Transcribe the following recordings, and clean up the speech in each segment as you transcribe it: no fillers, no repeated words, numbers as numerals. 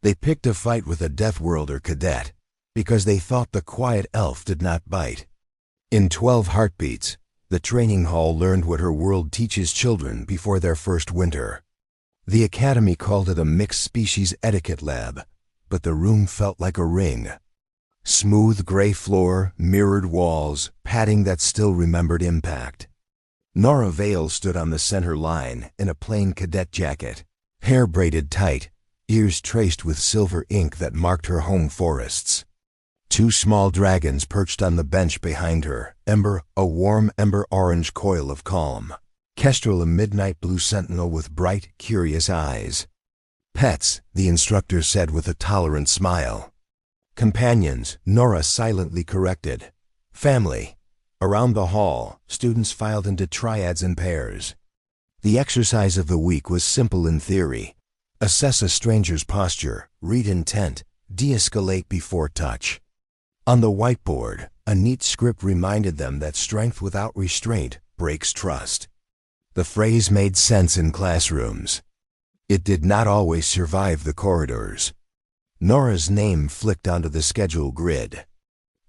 They picked a fight with a Deathworlder Cadet because they thought the quiet elf did not bite. In 12 heartbeats, the training hall learned what her world teaches children before their first winter. The academy called it a mixed-species etiquette lab, but the room felt like a ring. Smooth gray floor, mirrored walls, padding that still remembered impact. Nora Vale stood on the center line in a plain cadet jacket, hair braided tight, ears traced with silver ink that marked her home forests. 2 small dragons perched on the bench behind her, Ember, a warm ember-orange coil of calm. Kestrel, a midnight blue sentinel with bright, curious eyes. Pets, the instructor said with a tolerant smile. Companions, Nora silently corrected. Family. Around the hall, students filed into triads and pairs. The exercise of the week was simple in theory. Assess a stranger's posture, read intent, de-escalate before touch. On the whiteboard, a neat script reminded them that strength without restraint breaks trust. The phrase made sense in classrooms. It did not always survive the corridors. Nora's name flicked onto the schedule grid.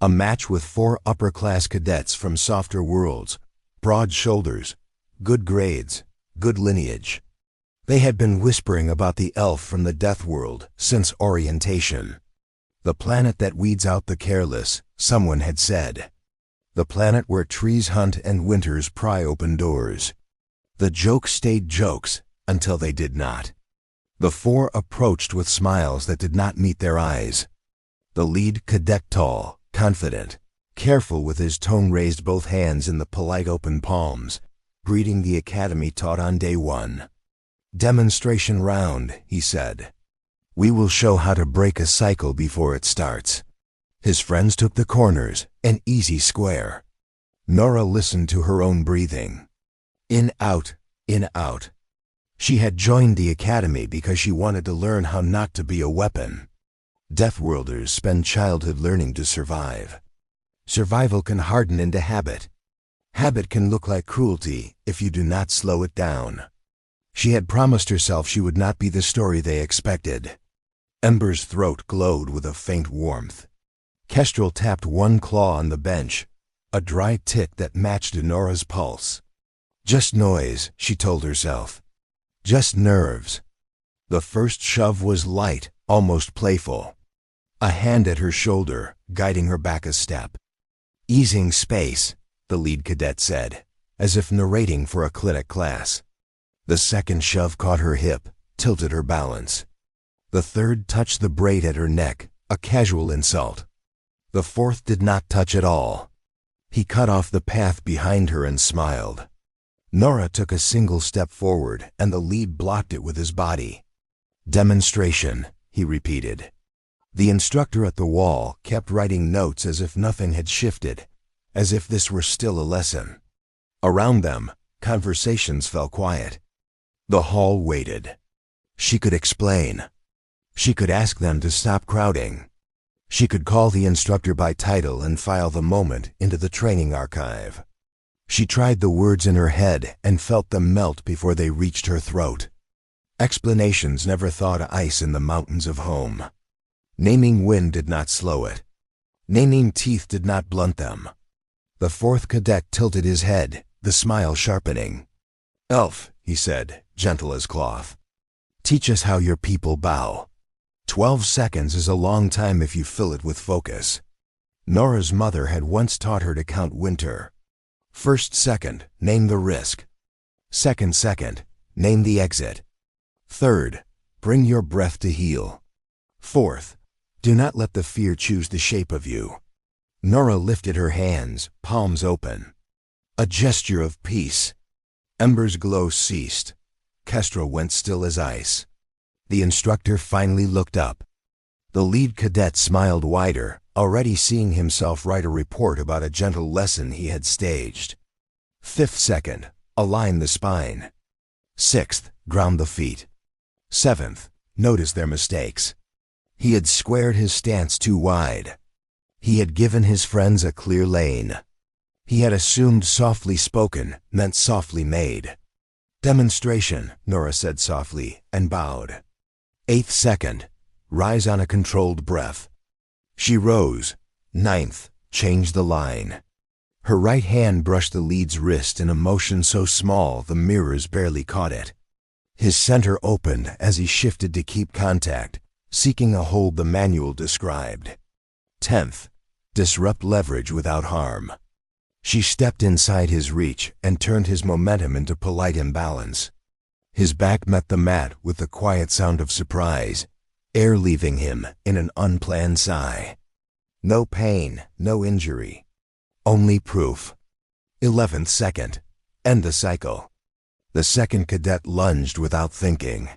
A match with 4 upper-class cadets from softer worlds, broad shoulders, good grades, good lineage. They had been whispering about the elf from the Deathworld since orientation. The planet that weeds out the careless, someone had said. The planet where trees hunt and winters pry open doors. The jokes stayed jokes until they did not. The 4 approached with smiles that did not meet their eyes. The lead cadet tall, confident, careful with his tone raised both hands in the polite open palms, greeting the academy taught on day 1. Demonstration round, he said. We will show how to break a cycle before it starts. His friends took the corners, an easy square. Nora listened to her own breathing. In, out, in, out. She had joined the academy because she wanted to learn how not to be a weapon. Deathworlders spend childhood learning to survive. Survival can harden into habit. Habit can look like cruelty if you do not slow it down. She had promised herself she would not be the story they expected. Ember's throat glowed with a faint warmth. Kestrel tapped one claw on the bench, a dry tick that matched Nora's pulse. Just noise, she told herself. Just nerves. The first shove was light, almost playful. A hand at her shoulder, guiding her back a step. Easing space, the lead cadet said, as if narrating for a clinic class. The second shove caught her hip, tilted her balance. The third touched the braid at her neck, a casual insult. The fourth did not touch at all. He cut off the path behind her and smiled. Nora took a single step forward, and the lead blocked it with his body. Demonstration, he repeated. The instructor at the wall kept writing notes as if nothing had shifted, as if this were still a lesson. Around them, conversations fell quiet. The hall waited. She could explain. She could ask them to stop crowding. She could call the instructor by title and file the moment into the training archive. She tried the words in her head and felt them melt before they reached her throat. Explanations never thawed ice in the mountains of home. Naming wind did not slow it. Naming teeth did not blunt them. The fourth cadet tilted his head, the smile sharpening. Elf, he said, gentle as cloth. Teach us how your people bow. 12 seconds is a long time if you fill it with focus. Nora's mother had once taught her to count winter. First second, name the risk. Second, name the exit. Third, bring your breath to heal. Fourth, do not let the fear choose the shape of you. Nora lifted her hands, palms open. A gesture of peace. Ember's glow ceased. Kestrel went still as ice. The instructor finally looked up. The lead cadet smiled wider, already seeing himself write a report about a gentle lesson he had staged. Fifth second, align the spine. Sixth, ground the feet. Seventh, notice their mistakes. He had squared his stance too wide. He had given his friends a clear lane. He had assumed softly spoken meant softly made. Demonstration, Nora said softly, and bowed. Eighth second, Rise on a controlled breath. She rose. 9th, change the line. Her right hand brushed the lead's wrist in a motion so small the mirrors barely caught it. His center opened as he shifted to keep contact, seeking a hold the manual described. 10th, disrupt leverage without harm. She stepped inside his reach and turned his momentum into polite imbalance. His back met the mat with the quiet sound of surprise, air leaving him in an unplanned sigh. No pain, no injury. Only proof. 11th second. End the cycle. The second cadet lunged without thinking.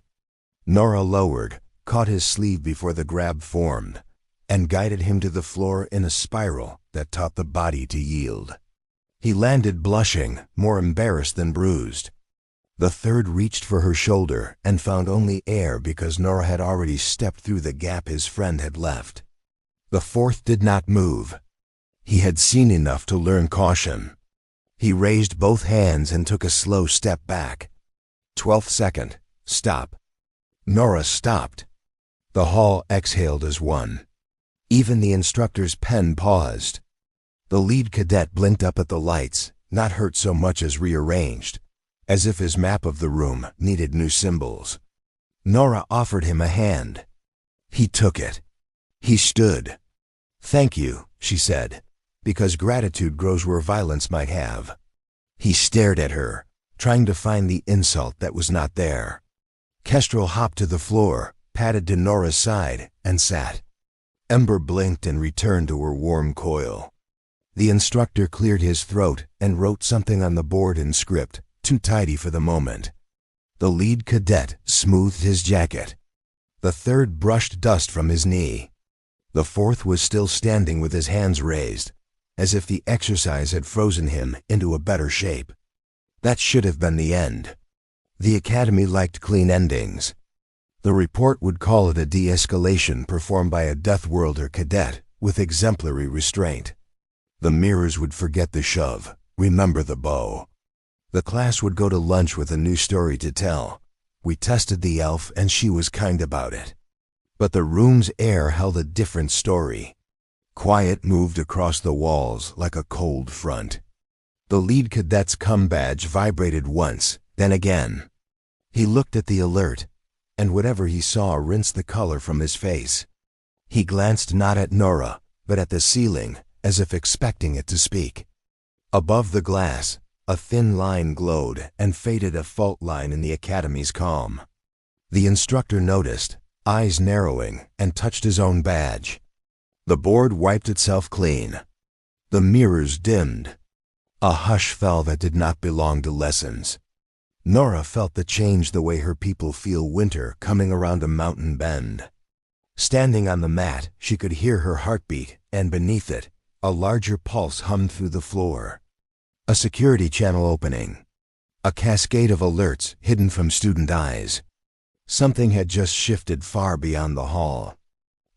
Nora lowered, caught his sleeve before the grab formed, and guided him to the floor in a spiral that taught the body to yield. He landed blushing, more embarrassed than bruised. The third reached for her shoulder and found only air because Nora had already stepped through the gap his friend had left. The fourth did not move. He had seen enough to learn caution. He raised both hands and took a slow step back. 12th second. Stop. Nora stopped. The hall exhaled as one. Even the instructor's pen paused. The lead cadet blinked up at the lights, not hurt so much as rearranged, as if his map of the room needed new symbols. Nora offered him a hand. He took it. He stood. "Thank you," she said, "because gratitude grows where violence might have." He stared at her, trying to find the insult that was not there. Kestrel hopped to the floor, padded to Nora's side, and sat. Ember blinked and returned to her warm coil. The instructor cleared his throat and wrote something on the board in script, too tidy for the moment. The lead cadet smoothed his jacket. The third brushed dust from his knee. The fourth was still standing with his hands raised, as if the exercise had frozen him into a better shape. That should have been the end. The Academy liked clean endings. The report would call it a de-escalation performed by a Deathworlder Cadet with exemplary restraint. The mirrors would forget the shove, remember the bow. The class would go to lunch with a new story to tell. We tested the elf and she was kind about it. But the room's air held a different story. Quiet moved across the walls like a cold front. The lead cadet's cum badge vibrated once, then again. He looked at the alert, and whatever he saw rinsed the color from his face. He glanced not at Nora, but at the ceiling, as if expecting it to speak. Above the glass, a thin line glowed and faded a fault line in the Academy's calm. The instructor noticed, eyes narrowing, and touched his own badge. The board wiped itself clean. The mirrors dimmed. A hush fell that did not belong to lessons. Nora felt the change the way her people feel winter coming around a mountain bend. Standing on the mat, she could hear her heartbeat, and beneath it, a larger pulse hummed through the floor. A security channel opening. A cascade of alerts hidden from student eyes. Something had just shifted far beyond the hall.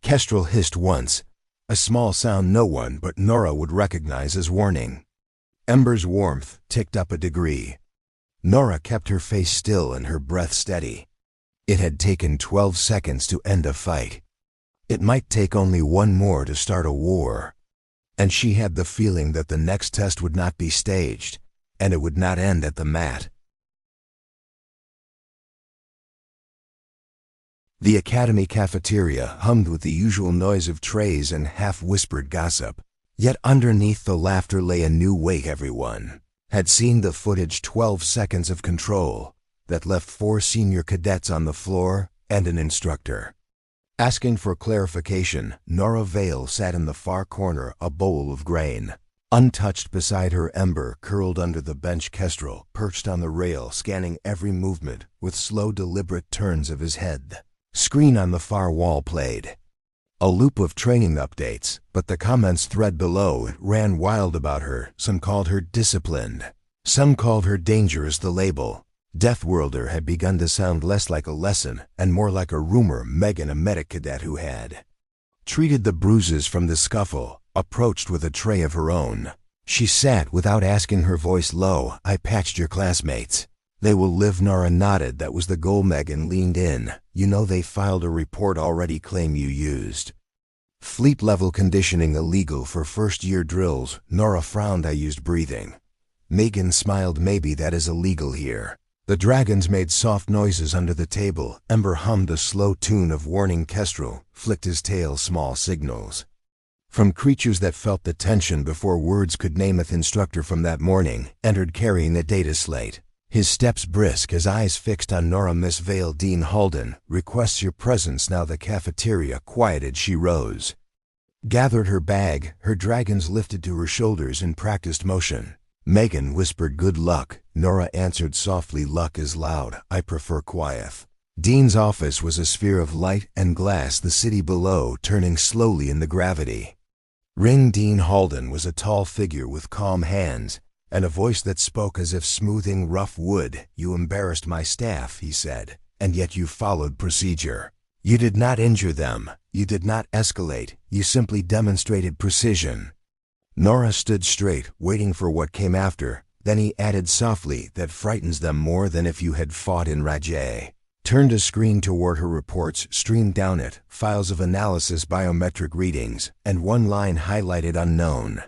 Kestrel hissed once, a small sound no one but Nora would recognize as warning. Ember's warmth ticked up a degree. Nora kept her face still and her breath steady. It had taken 12 seconds to end a fight. It might take only one more to start a war. And she had the feeling that the next test would not be staged, and it would not end at the mat. The Academy cafeteria hummed with the usual noise of trays and half-whispered gossip. Yet underneath the laughter lay a new weight. Everyone had seen the footage 12 seconds of control that left 4 senior cadets on the floor and an instructor. Asking for clarification, Nora Vale sat in the far corner, a bowl of grain. Untouched beside her, Ember curled under the bench. Kestrel perched on the rail, scanning every movement with slow, deliberate turns of his head. Screen on the far wall played. A loop of training updates, but the comments thread below ran wild about her. Some called her disciplined. Some called her dangerous. The label Deathworlder had begun to sound less like a lesson and more like a rumor. Megan, a medic cadet who had treated the bruises from the scuffle, approached with a tray of her own. She sat without asking, her voice low. "I patched your classmates. They will live, Nora nodded. That was the goal. Megan leaned in. You know they filed a report already, claim you used fleet level conditioning illegal for first-year drills. Nora frowned. I used breathing. Megan smiled. Maybe that is illegal here. The dragons made soft noises under the table. Ember hummed a slow tune of warning. Kestrel flicked his tail. Small signals from creatures that felt the tension before words could name it. Instructor from that morning entered carrying a data slate. His steps brisk, his eyes fixed on Nora. Miss Vale, Dean Halden requests your presence now. The cafeteria quieted. She rose, gathered her bag, her dragons lifted to her shoulders in practiced motion. Megan whispered, good luck. Nora answered softly, luck is loud. I prefer quiet. Dean's office was a sphere of light and glass, the city below turning slowly in the gravity ring. Dean Halden was a tall figure with calm hands and a voice that spoke as if smoothing rough wood. You embarrassed my staff, he said, and yet you followed procedure. You did not injure them. You did not escalate. You simply demonstrated precision. Nora stood straight, waiting for what came after. Then he added softly, that frightens them more than if you had fought in Rajay. Turned a screen toward her. Reports streamed down it, files of analysis, biometric readings, and one line highlighted unknown.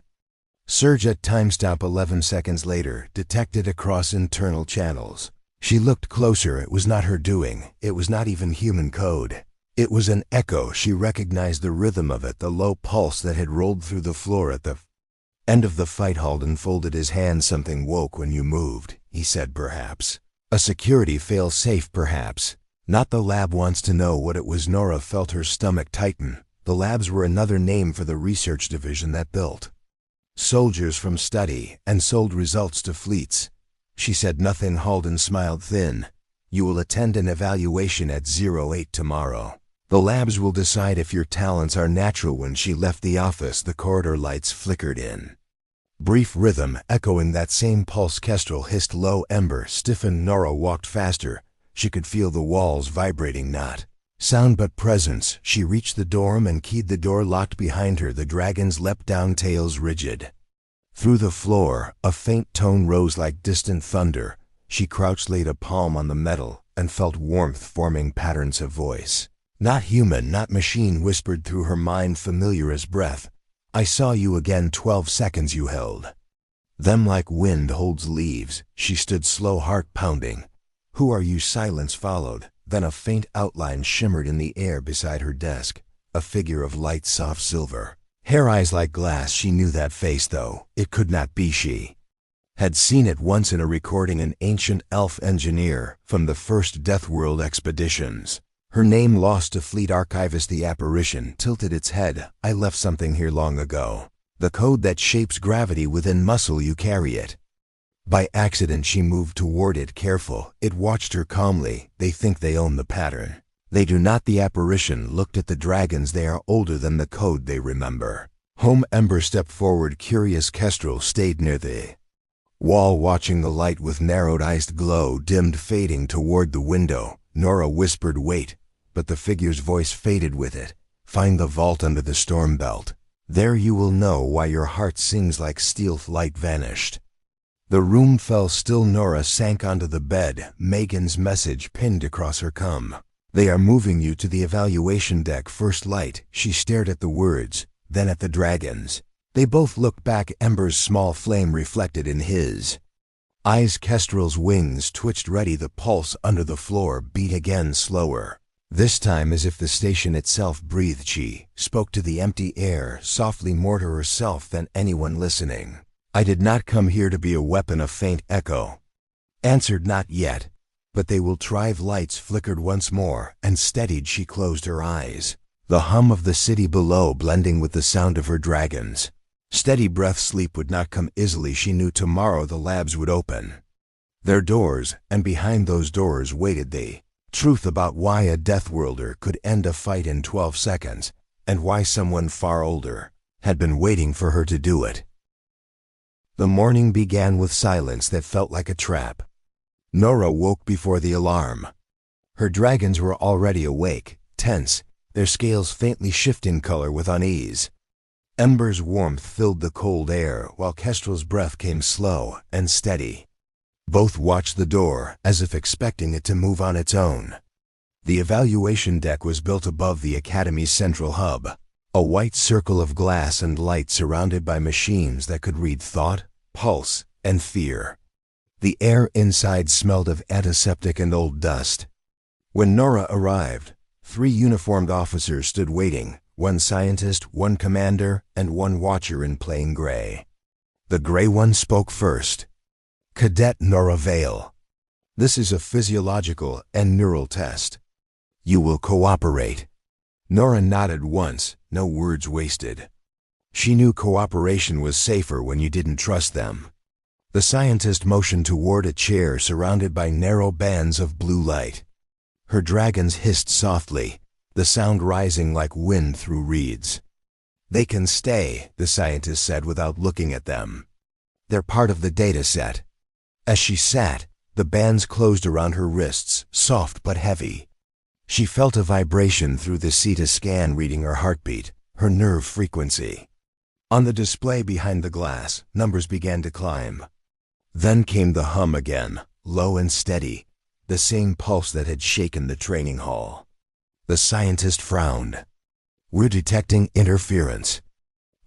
Surge at timestamp 11 seconds later, detected across internal channels. She looked closer. It was not her doing. It was not even human code. It was an echo. She recognized the rhythm of it, the low pulse that had rolled through the floor at the end of the fight. Halden folded his hands. Something woke when you moved, he said. Perhaps a security fail-safe, perhaps. Not the lab wants to know what it was. Nora felt her stomach tighten. The labs were another name for the research division that built soldiers from study and sold results to fleets. She said nothing. Halden smiled thin. You will attend an evaluation at 08 tomorrow. The labs will decide if your talents are natural. When she left the office, the corridor lights flickered in brief rhythm, echoing that same pulse. Kestrel hissed low. Ember stiffened. Nora walked faster. She could feel the walls vibrating, not sound but presence. She reached the dorm and keyed the door, locked behind her. The dragons leapt down, tails rigid. Through the floor, a faint tone rose like distant thunder. She crouched, laid a palm on the metal, and felt warmth forming patterns of voice. Not human, not machine, whispered through her mind, familiar as breath. I saw you again. 12 seconds you held them like wind holds leaves. She stood, slow, heart pounding. Who are you? Silence followed. Then a faint outline shimmered in the air beside her desk. A figure of light, soft silver hair, eyes like glass. She knew that face, though. It could not be. She had seen it once in a recording. An ancient elf engineer from the first Deathworld expeditions. Her name lost to fleet archivist. The apparition tilted its head. I left something here long ago. The code that shapes gravity within muscle. You carry it. By accident. She moved toward it, careful. It watched her calmly. They think they own the pattern. They do not. The apparition looked at the dragons. They are older than the code they remember. Home. Ember stepped forward, curious. Kestrel stayed near the wall, watching the light with narrowed eyes. Glow dimmed, fading toward the window. Nora whispered, wait, but the figure's voice faded with it. Find the vault under the storm belt. There you will know why your heart sings like steel. Light vanished. The room fell still. Nora sank onto the bed, Megan's message pinned across her cum. They are moving you to the evaluation deck. First light. She stared at the words, then at the dragons. They both looked back. Ember's small flame reflected in his eyes. Kestrel's wings twitched, ready. The pulse under the floor beat again, slower. This time as if the station itself breathed. She spoke to the empty air, softly, more to herself than anyone listening. I did not come here to be a weapon. A faint echo answered, not yet. But they will try. Lights flickered once more and steadied. She closed her eyes. The hum of the city below blending with the sound of her dragons. Steady breath. Sleep would not come easily. She knew tomorrow the labs would open their doors, and behind those doors waited the truth about why a Deathworlder could end a fight in 12 seconds, and why someone far older had been waiting for her to do it. The morning began with silence that felt like a trap. Nora woke before the alarm. Her dragons were already awake, tense, their scales faintly shifting color with unease. Ember's warmth filled the cold air, while Kestrel's breath came slow and steady. Both watched the door, as if expecting it to move on its own. The evaluation deck was built above the Academy's central hub, a white circle of glass and light surrounded by machines that could read thought, pulse, and fear. The air inside smelled of antiseptic and old dust. When Nora arrived, 3 uniformed officers stood waiting, 1 scientist, 1 commander, and 1 watcher in plain gray. The gray one spoke first. "Cadet Nora Vale. This is a physiological and neural test. You will cooperate." Nora nodded once, no words wasted. She knew cooperation was safer when you didn't trust them. The scientist motioned toward a chair surrounded by narrow bands of blue light. Her dragons hissed softly, the sound rising like wind through reeds. "They can stay," the scientist said without looking at them. "They're part of the data set." As she sat, the bands closed around her wrists, soft but heavy. She felt a vibration through the CETA scan reading her heartbeat, her nerve frequency. On the display behind the glass, numbers began to climb. Then came the hum again, low and steady, the same pulse that had shaken the training hall. The scientist frowned. "We're detecting interference."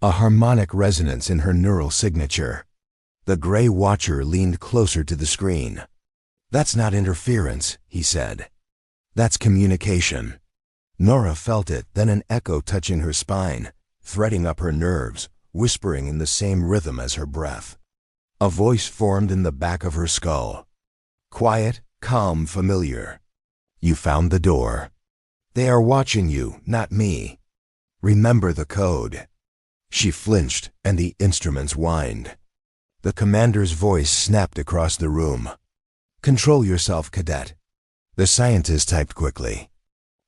A harmonic resonance in her neural signature. The gray watcher leaned closer to the screen. "That's not interference," he said. "That's communication." Nora felt it, then an echo touching her spine, threading up her nerves, whispering in the same rhythm as her breath. A voice formed in the back of her skull. Quiet, calm, familiar. "You found the door. They are watching you, not me. Remember the code." She flinched, and the instruments whined. The commander's voice snapped across the room. "Control yourself, cadet." The scientist typed quickly.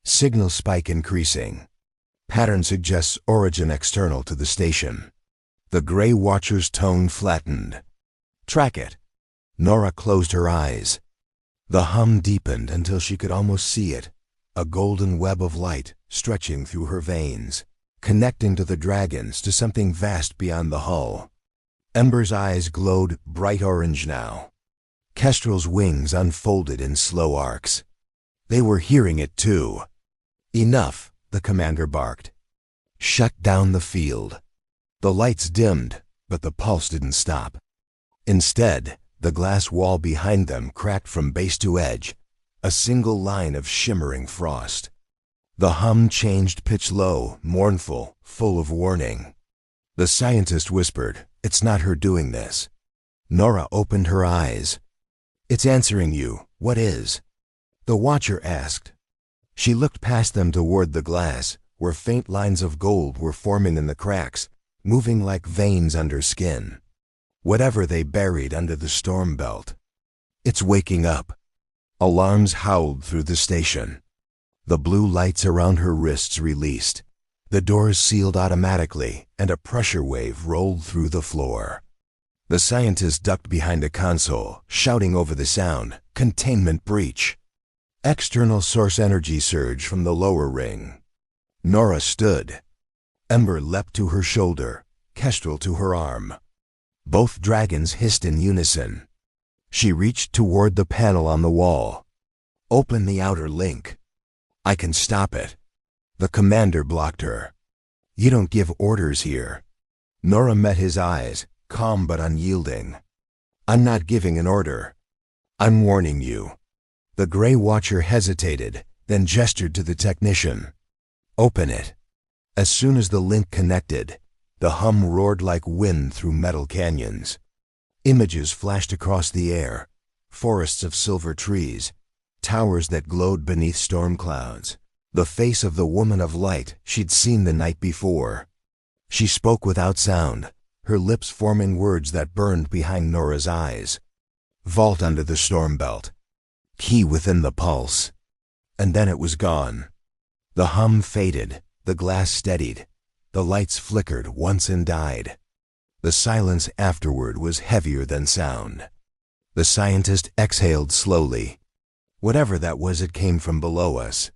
"Signal spike increasing. Pattern suggests origin external to the station." The gray watcher's tone flattened. "Track it." Nora closed her eyes. The hum deepened until she could almost see it, a golden web of light stretching through her veins, connecting to the dragons to something vast beyond the hull. Ember's eyes glowed bright orange now. Kestrel's wings unfolded in slow arcs. They were hearing it too. "Enough," the commander barked. "Shut down the field." The lights dimmed, but the pulse didn't stop. Instead, the glass wall behind them cracked from base to edge, a single line of shimmering frost. The hum changed pitch low, mournful, full of warning. The scientist whispered, "It's not her doing this." Nora opened her eyes. "It's answering you. What is?" The watcher asked. She looked past them toward the glass, where faint lines of gold were forming in the cracks, moving like veins under skin. Whatever they buried under the storm belt. "It's waking up." Alarms howled through the station. The blue lights around her wrists released. The doors sealed automatically, and a pressure wave rolled through the floor. The scientist ducked behind a console, shouting over the sound, "Containment breach." External source energy surge from the lower ring. Nora stood. Ember leapt to her shoulder, Kestrel to her arm. Both dragons hissed in unison. She reached toward the panel on the wall. "Open the outer link." "I can stop it." The commander blocked her. "You don't give orders here." Nora met his eyes, calm but unyielding. "I'm not giving an order. I'm warning you." The gray watcher hesitated, then gestured to the technician. "Open it." As soon as the link connected, the hum roared like wind through metal canyons. Images flashed across the air, forests of silver trees, towers that glowed beneath storm clouds, the face of the woman of light she'd seen the night before. She spoke without sound, her lips forming words that burned behind Nora's eyes. "Vault under the storm belt. Key within the pulse." And then it was gone. The hum faded, the glass steadied, the lights flickered once and died. The silence afterward was heavier than sound. The scientist exhaled slowly. Whatever that was, it came from below us.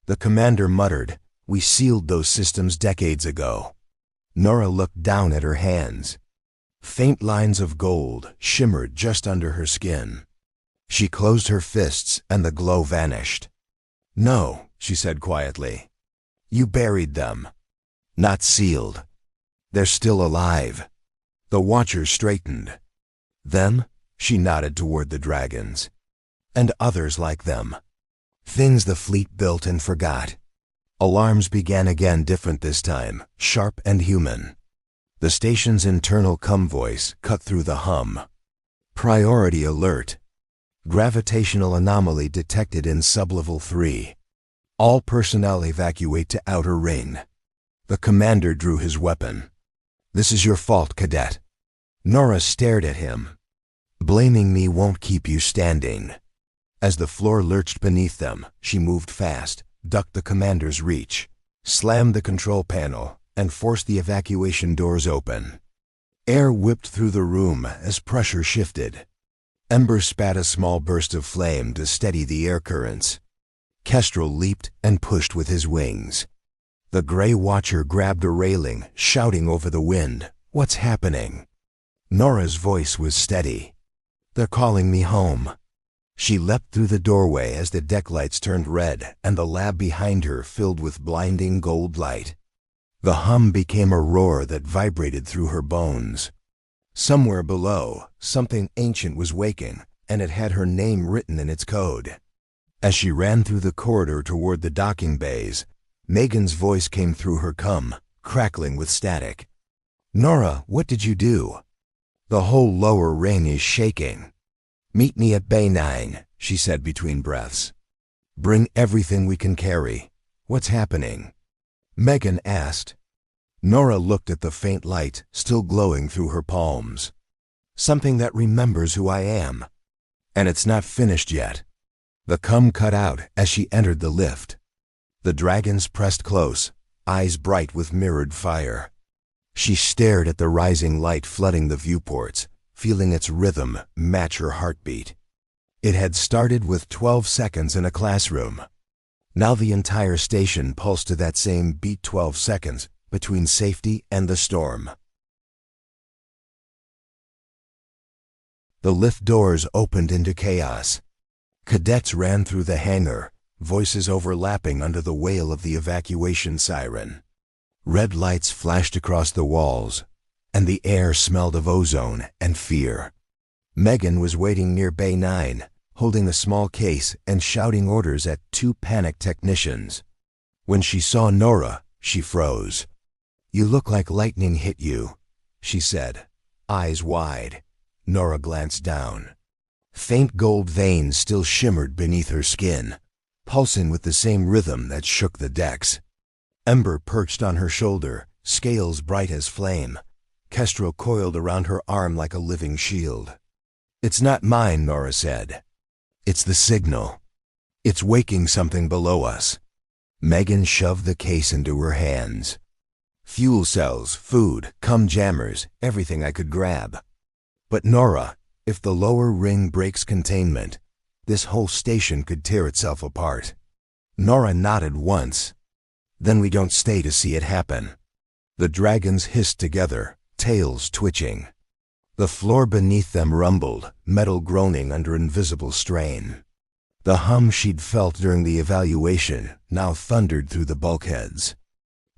The commander muttered, "We sealed those systems decades ago." Nora looked down at her hands. Faint lines of gold shimmered just under her skin. She closed her fists and the glow vanished. "No," she said quietly. "You buried them. Not sealed. They're still alive." The Watcher straightened. "Them?" She nodded toward the dragons. "And others like them. Things the fleet built and forgot." Alarms began again, different this time, sharp and human. The station's internal voice cut through the hum. "Priority alert. Gravitational anomaly detected in sublevel 3. All personnel evacuate to outer ring." The commander drew his weapon. "This is your fault, cadet." Nora stared at him. "Blaming me won't keep you standing." As the floor lurched beneath them, she moved fast, ducked the commander's reach, slammed the control panel, and forced the evacuation doors open. Air whipped through the room as pressure shifted. Ember spat a small burst of flame to steady the air currents. Kestrel leaped and pushed with his wings. The Gray Watcher grabbed a railing, shouting over the wind, "What's happening?" Nora's voice was steady. "They're calling me home." She leapt through the doorway as the deck lights turned red and the lab behind her filled with blinding gold light. The hum became a roar that vibrated through her bones. Somewhere below, something ancient was waking, and it had her name written in its code. As she ran through the corridor toward the docking bays, Megan's voice came through her crackling with static. "Nora, what did you do? The whole lower ring is shaking." "Meet me at Bay 9, she said between breaths. "Bring everything we can carry." "What's happening?" Megan asked. Nora looked at the faint light still glowing through her palms. "Something that remembers who I am. And it's not finished yet." The cut out as she entered the lift. The dragons pressed close, eyes bright with mirrored fire. She stared at the rising light flooding the viewports, feeling its rhythm match her heartbeat. It had started with 12 seconds in a classroom. Now the entire station pulsed to that same beat, 12 seconds between safety and the storm. The lift doors opened into chaos. Cadets ran through the hangar, voices overlapping under the wail of the evacuation siren. Red lights flashed across the walls, and the air smelled of ozone and fear. Megan was waiting near Bay 9, holding a small case and shouting orders at 2 panicked technicians. When she saw Nora, she froze. "You look like lightning hit you," she said, eyes wide. Nora glanced down. Faint gold veins still shimmered beneath her skin, pulsing with the same rhythm that shook the decks. Ember perched on her shoulder, scales bright as flame. Kestrel coiled around her arm like a living shield. "It's not mine," Nora said. "It's the signal. It's waking something below us." Megan shoved the case into her hands. "Fuel cells, food, jammers, everything I could grab." "But Nora, if the lower ring breaks containment, this whole station could tear itself apart." Nora nodded once. "Then we don't stay to see it happen." The dragons hissed together, tails twitching. The floor beneath them rumbled, metal groaning under invisible strain. The hum she'd felt during the evaluation now thundered through the bulkheads.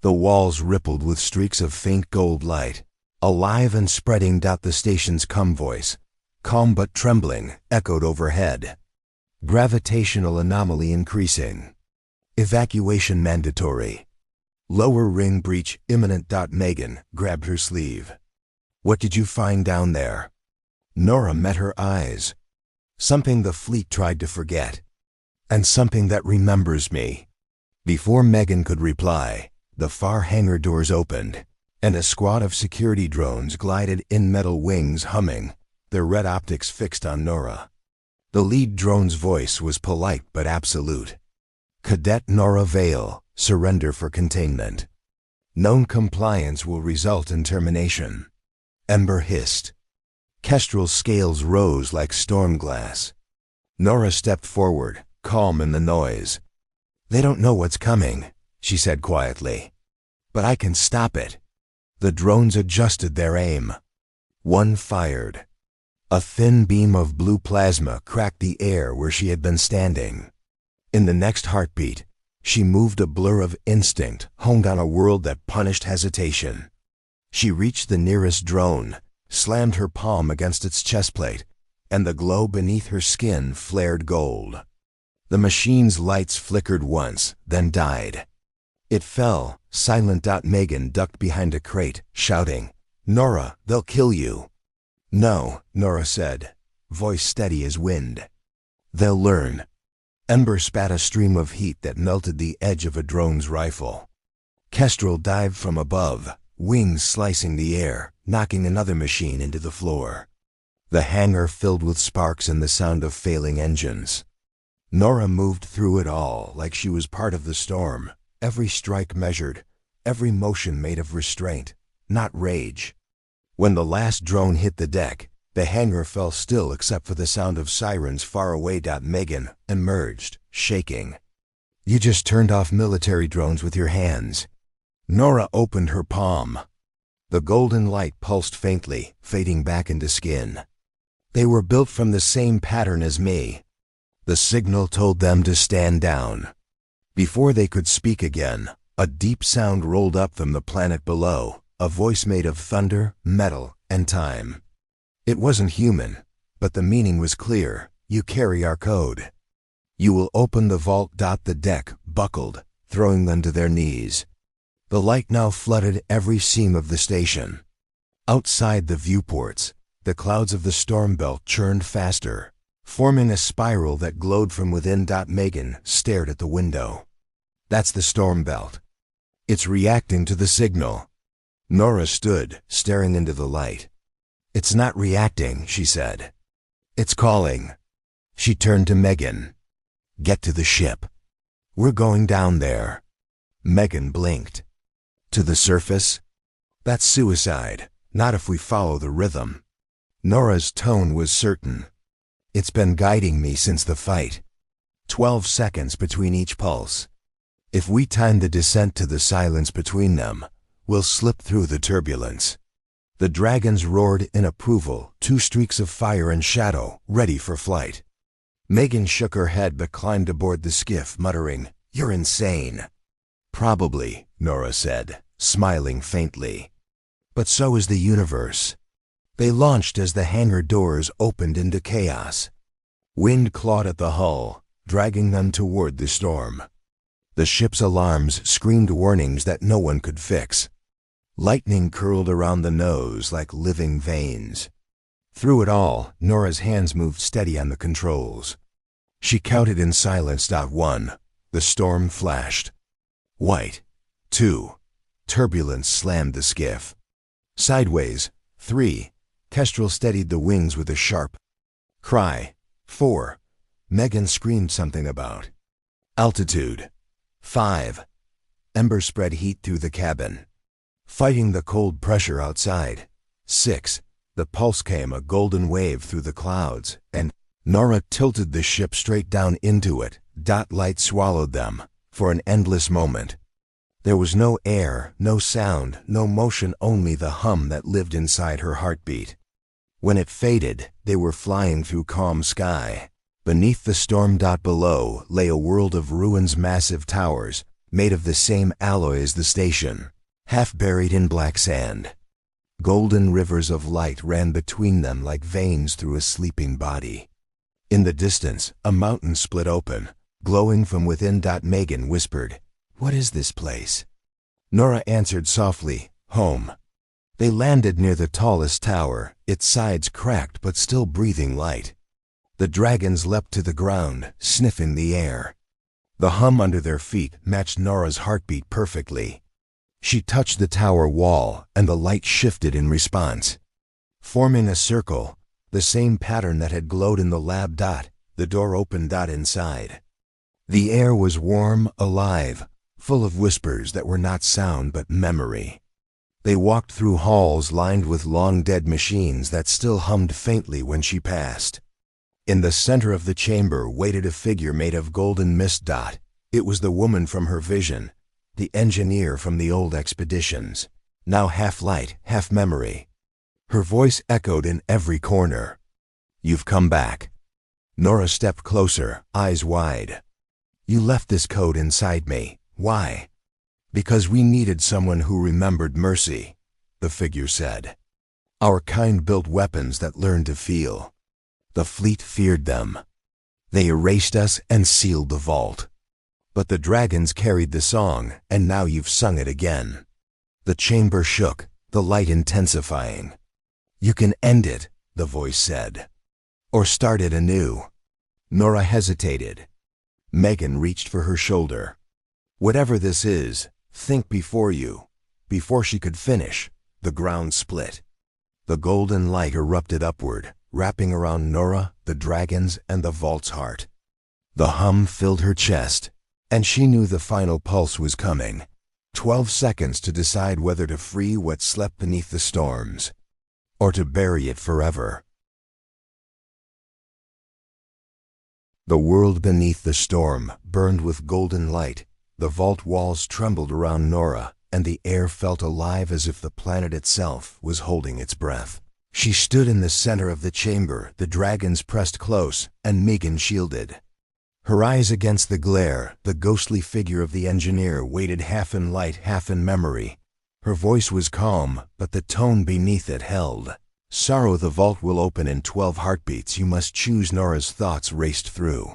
The walls rippled with streaks of faint gold light, alive and spreading. The station's voice, calm but trembling, echoed overhead. "Gravitational anomaly increasing. Evacuation mandatory. Lower ring breach imminent." Megan grabbed her sleeve. "What did you find down there?" Nora met her eyes. "Something the fleet tried to forget. And something that remembers me." Before Megan could reply, the far hangar doors opened, and a squad of security drones glided in, metal wings humming, their red optics fixed on Nora. The lead drone's voice was polite but absolute. "Cadet Nora Vale, surrender for containment. Known compliance will result in termination." Ember hissed. Kestrel's scales rose like storm glass. Nora stepped forward, calm in the noise. "They don't know what's coming," she said quietly. "But I can stop it." The drones adjusted their aim. One fired. A thin beam of blue plasma cracked the air where she had been standing. In the next heartbeat, she moved a blur of instinct honed on a world that punished hesitation. She reached the nearest drone, slammed her palm against its chestplate, and the glow beneath her skin flared gold. The machine's lights flickered once, then died. It fell. Silent. Megan ducked behind a crate, shouting, "Nora, they'll kill you." "No," Nora said, voice steady as wind. "They'll learn." Ember spat a stream of heat that melted the edge of a drone's rifle. Kestrel dived from above, wings slicing the air, knocking another machine into the floor. The hangar filled with sparks and the sound of failing engines. Nora moved through it all like she was part of the storm, every strike measured, every motion made of restraint, not rage. When the last drone hit the deck, the hangar fell still except for the sound of sirens far away. Megan emerged, shaking. "You just turned off military drones with your hands." Nora opened her palm. The golden light pulsed faintly, fading back into skin. "They were built from the same pattern as me." The signal told them to stand down. Before they could speak again, a deep sound rolled up from the planet below, a voice made of thunder, metal, and time. It wasn't human, but the meaning was clear. "You carry our code. You will open the vault." The deck buckled, throwing them to their knees. The light now flooded every seam of the station. Outside the viewports, the clouds of the storm belt churned faster, forming a spiral that glowed from within. Megan stared at the window. "That's the storm belt. It's reacting to the signal." Nora stood, staring into the light. "It's not reacting," she said. "It's calling." She turned to Megan. "Get to the ship. We're going down there." Megan blinked. "To the surface? That's suicide, not if we follow the rhythm." Nora's tone was certain. "It's been guiding me since the fight. 12 seconds between each pulse. If we time the descent to the silence between them, we'll slip through the turbulence." The dragons roared in approval, 2 streaks of fire and shadow, ready for flight. Megan shook her head but climbed aboard the skiff, muttering, "You're insane." "Probably," Nora said, smiling faintly. "But so is the universe." They launched as the hangar doors opened into chaos. Wind clawed at the hull, dragging them toward the storm. The ship's alarms screamed warnings that no one could fix. Lightning curled around the nose like living veins. Through it all, Nora's hands moved steady on the controls. She counted in silence. 1. The storm flashed. White. 2. Turbulence slammed the skiff. Sideways. 3. Kestrel steadied the wings with a sharp cry. 4. Megan screamed something about altitude. 5. Ember spread heat through the cabin, fighting the cold pressure outside. 6. The pulse came, a golden wave through the clouds, and Nora tilted the ship straight down into it. Light swallowed them, for an endless moment. There was no air, no sound, no motion, only the hum that lived inside her heartbeat. When it faded, they were flying through calm sky. Beneath the storm. Below lay a world of ruins, massive towers, made of the same alloy as the station, half buried in black sand. Golden rivers of light ran between them like veins through a sleeping body. In the distance, a mountain split open, glowing from within. Megan whispered, "What is this place?" Nora answered softly, "Home." They landed near the tallest tower, its sides cracked but still breathing light. The dragons leapt to the ground, sniffing the air. The hum under their feet matched Nora's heartbeat perfectly. She touched the tower wall, and the light shifted in response. Forming a circle, the same pattern that had glowed in the lab. The door opened. Inside. The air was warm, alive, full of whispers that were not sound but memory. They walked through halls lined with long-dead machines that still hummed faintly when she passed. In the center of the chamber waited a figure made of golden mist. It was the woman from her vision, the engineer from the old expeditions, now half light, half memory. Her voice echoed in every corner. "You've come back." Nora stepped closer, eyes wide. "You left this code inside me. Why?" "Because we needed someone who remembered mercy," the figure said. "Our kind built weapons that learned to feel. The fleet feared them. They erased us and sealed the vault. But the dragons carried the song, and now you've sung it again." The chamber shook, the light intensifying. "You can end it," the voice said. "Or start it anew." Nora hesitated. Megan reached for her shoulder. "Whatever this is, think before you." Before she could finish, the ground split. The golden light erupted upward, wrapping around Nora, the dragons, and the vault's heart. The hum filled her chest, and she knew the final pulse was coming. 12 seconds to decide whether to free what slept beneath the storms, or to bury it forever. The world beneath the storm burned with golden light. The vault walls trembled around Nora, and the air felt alive as if the planet itself was holding its breath. She stood in the center of the chamber, the dragons pressed close, and Megan shielded. Her eyes against the glare, the ghostly figure of the engineer waited half in light, half in memory. Her voice was calm, but the tone beneath it held. "Sorrow, the vault will open in 12 heartbeats. You must choose." Nora's thoughts raced through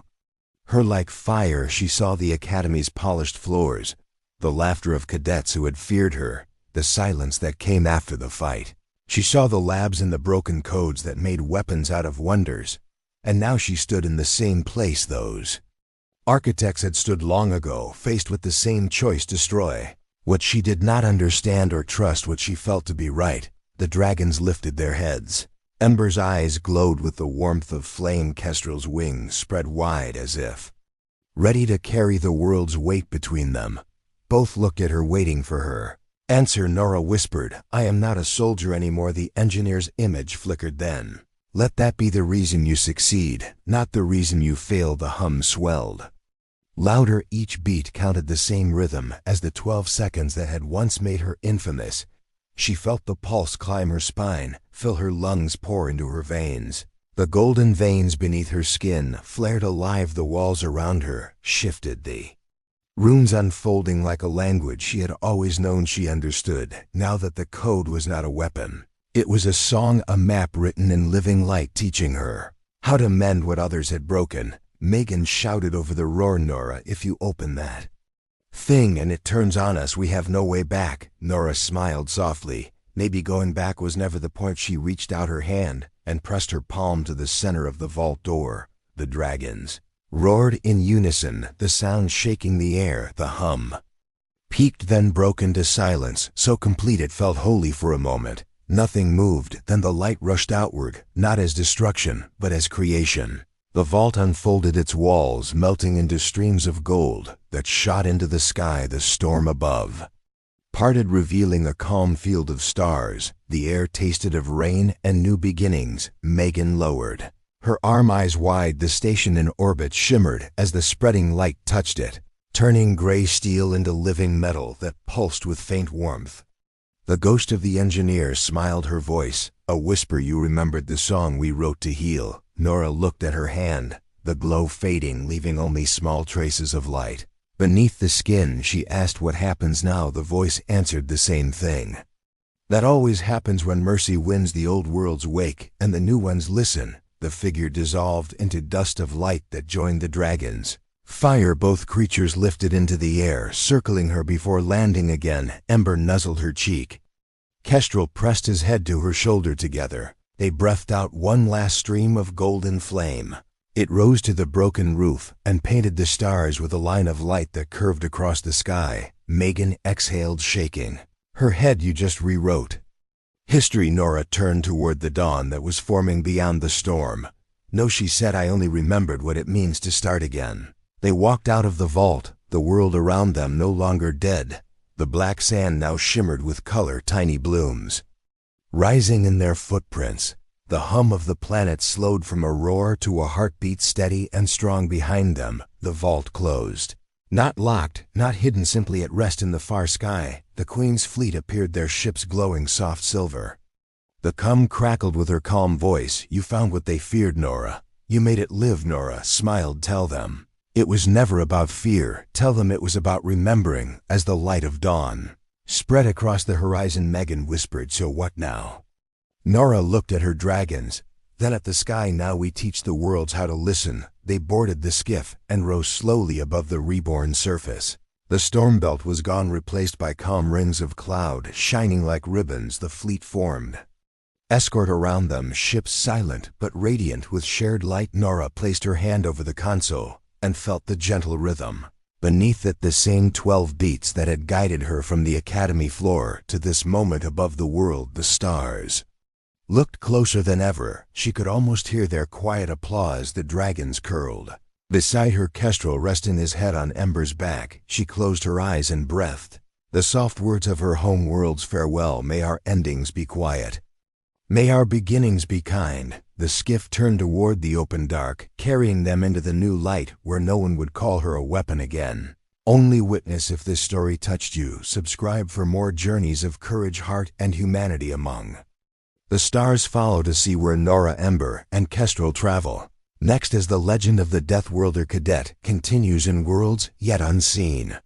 her like fire. She saw the academy's polished floors, the laughter of cadets who had feared her, the silence that came after the fight. She saw the labs and the broken codes that made weapons out of wonders, and now she stood in the same place those architects had stood long ago, faced with the same choice: destroy what she did not understand or trust what she felt to be right. The dragons lifted their heads. Ember's eyes glowed with the warmth of flame. Kestrel's wings spread wide as if ready to carry the world's weight between them. Both looked at her, waiting for her answer. Nora whispered, "I am not a soldier anymore." The engineer's image flickered then. "Let that be the reason you succeed, not the reason you fail." The hum swelled louder. Each beat counted the same rhythm as the 12 seconds that had once made her infamous. She felt the pulse climb her spine, fill her lungs, pour into her veins. The golden veins beneath her skin flared alive. The walls around her shifted, the runes unfolding like a language she had always known she understood. Now that the code was not a weapon, it was a song, a map written in living light, teaching her how to mend what others had broken. Megan shouted over the roar, "Nora, if you open that thing and it turns on us, we have no way back." Nora smiled softly. Maybe going back was never the point. She reached out her hand and pressed her palm to the center of the vault door. The dragons roared in unison, the sound shaking the air. The hum peaked, then broke into silence, so complete it felt holy for a moment. Nothing moved, then the light rushed outward, not as destruction, but as creation. The vault unfolded its walls, melting into streams of gold that shot into the sky. The storm above parted, revealing a calm field of stars. The air tasted of rain and new beginnings. Megan lowered her arm, eyes wide. The station in orbit shimmered as the spreading light touched it, turning gray steel into living metal that pulsed with faint warmth. The ghost of the engineer smiled, her voice a whisper, "You remembered the song we wrote to heal." Nora looked at her hand, the glow fading, leaving only small traces of light beneath the skin. She asked, "What happens now?" The voice answered the same thing that always happens when mercy wins. The old worlds wake, and the new ones listen. The figure dissolved into dust of light that joined the dragons. Fire, both creatures lifted into the air, circling her before landing again. Ember nuzzled her cheek. Kestrel pressed his head to her shoulder. Together they breathed out one last stream of golden flame. It rose to the broken roof and painted the stars with a line of light that curved across the sky. Megan exhaled, shaking her head. "You just rewrote history." Nora turned toward the dawn that was forming beyond the storm. "No," she said, "I only remembered what it means to start again." They walked out of the vault, the world around them no longer dead. The black sand now shimmered with color, tiny blooms rising in their footprints. The hum of the planet slowed from a roar to a heartbeat, steady and strong behind them. The vault closed. Not locked, not hidden, simply at rest in the far sky. The Queen's fleet appeared, their ships glowing soft silver. The cum crackled with her calm voice. "You found what they feared, Nora. You made it live," Nora smiled. "Tell them. It was never about fear. Tell them it was about remembering." As the light of dawn spread across the horizon, Megan whispered, "So what now?" Nora looked at her dragons, then at the sky. "Now we teach the worlds how to listen." They boarded the skiff and rose slowly above the reborn surface. The storm belt was gone, replaced by calm rings of cloud. Shining like ribbons, the fleet formed escort around them, ships silent but radiant with shared light. Nora placed her hand over the console and felt the gentle rhythm. Beneath it, the same 12 beats that had guided her from the academy floor to this moment above the world. The stars looked closer than ever. She could almost hear their quiet applause. The dragons curled beside her, kestrel resting his head on Ember's back. She closed her eyes and breathed the soft words of her home world's farewell. "May our endings be quiet. May our beginnings be kind." The skiff turned toward the open dark, carrying them into the new light where no one would call her a weapon again. Only witness. If this story touched you, subscribe for more journeys of courage, heart, and humanity among the stars. Follow to see where Nora, Ember, and Kestrel travel next as the legend of the Deathworlder Cadet continues in worlds yet unseen.